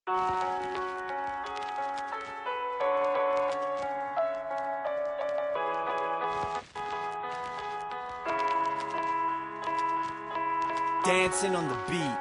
Dancing on the beat.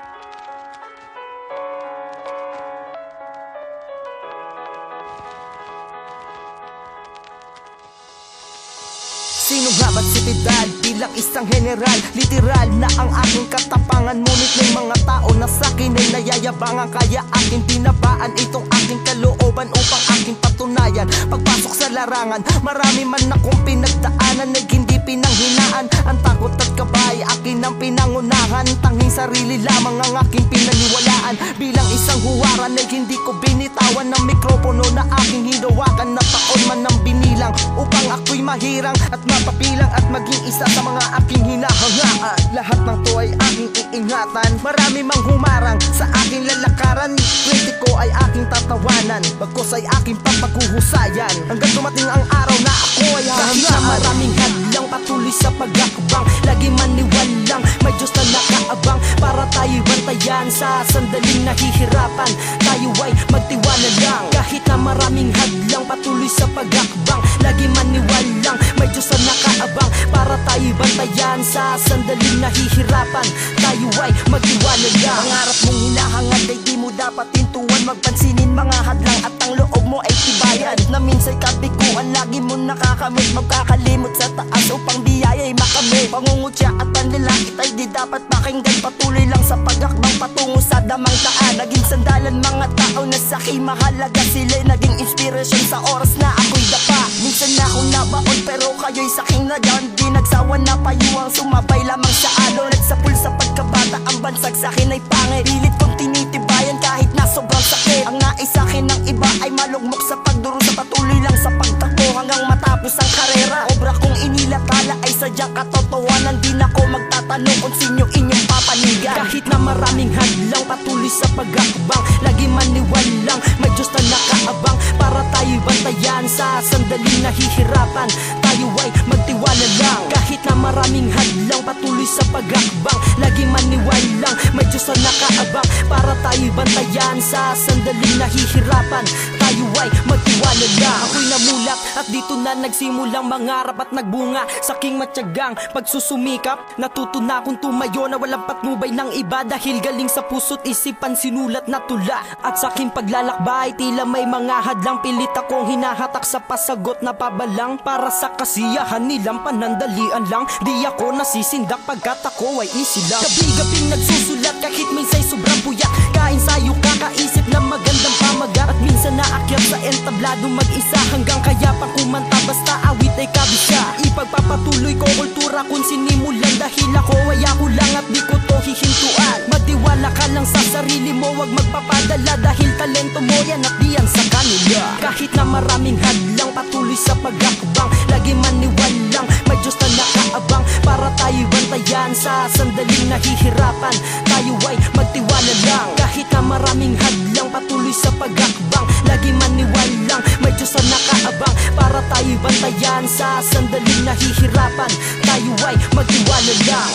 Sino nga ba't si Vidal bilang isang general? Literal na ang aking katapangan, ngunit may mga tao na sa'kin ay nayayabangan. Kaya aking binabaan itong aking kalooban upang aking patunayan. Pagpasok sa larangan, marami man akong pinagdaanan ay hindi pinanghinaan. Ang takot at kabay akin ang pinangunahan, tanging sarili lamang ang aking pinaniwalaan. Bilang isang huwaran ay hindi ko binitawan ng mikropono na aking hinawakan. Na taon man ang binilang upang ako'y mahirang at mapapilang at maging isa sa mga aking hinahangaan. Lahat ng to ay aking iingatan, marami mang humarang sa aking lalakaran. Kritiko ay aking tatawanan, bagkos ay aking papaghuhusayan, hanggang dumating ang araw na ako ay hahangaan. Kahit na maraming hadlang patuloy sa pag-akbang, lagi maniwalang may Diyos na nakaabang. Para tayo'y bantayan sa sandaling nahihirapan, tayo ay magtiwala lang. Kahit na maraming hadlang patuloy sa pag-akbang, lagi maniwalang may Diyos na nakaabang. Para tayo'y bantayan sa sandaling nahihirapan, tayo ay magtiwala lang. Pangarap mong hinahangad ay di mo dapat hintuan, magpansinin mga hadlang at ang loob mo ay tibayan. Na minsa'y kabiguan, lagi mo nakakamit, magkakalimot sa taas upang biyaya'y makamit. Pangungutya at panlalakit ay di dapat pakinggan, patuloy lang sa pag-akbang patungo sa damang daan. Naging sandalan mga tao na sa'kin mahalaga, sila'y naging inspirasyon sa oras na ako'y dapa. Minsan na akong nabaon pero kayo'y sa'king nagaon, di nagsawa na payuang sumabay lamang sa alon. Nagsapul sa pagkabata, ang bansag sa'kin ay pangit, pilit kong tinitibayan kahit na sobrang sakit. Ang nais sa'kin ng iba ay malugmok sa pagduro, sa patuloy lang sa pagtakbo hanggang matapos ang karera. Obra kong inilatala ay sadyang katotohanan, di na ko magtatanong kung sino inyong papanigan. Kahit na maraming hadlang patuloy sa pag-akbang, lagi maniwalang may Diyos na nakaabang. Para tayo'y bantayan sa sandaling nahihirapan, tayo ay magtiwala lang. Kahit na maraming hadlang patuloy sa pag-akbang, lagi maniwalang may Diyos na nakaabang. Para tayo'y bantayan sa sandaling nahihirapan, tayo ay magtiwala lang. Ako'y namulak at dito na nagsimulang mangarap at nagbunga sa aking matyagang pagsusumikap. Natuto na akong tumayo na walang patnubay ng iba, dahil galing sa puso't isipan sinulat na tula. At sa aking paglalakbay tila may mga hadlang, pilit akong hinahatak sa pasagot na pabalang. Para sa kasiyahan nilang panandalian lang, di ako nasisindak pagkat ako ay easy lang. Gabi-gabing nagsusulat kahit minsa'y sobrang puyat, kainsayo kakaisip ng magandang pamagat. At minsan naakyat sa entablado mag-isa, hanggang kaya pa kumanta basta awit ay kabisa. Ipagpapatuloy ko kultura kung sinimulan, dahil ako ay ako lang at di ko to hihintuan. Magtiwala ka lang sa sarili mo, wag magpapadala, dahil talento mo yan at diyan sa kanila. Kahit na maraming hadlang patuloy sa pag-akbang, lagi maniwalang may Diyos na nakaabang. Para tayo'y bantayan sa sandaling nahihirapan, tayo ay magtiwala lang. Kahit na maraming hadlang patuloy sa pag-akbang, lagi maniwalang may Diyos na nakaabang. Para tayo'y bantayan sa sandaling nahihirapan, tayo ay magtiwala lang.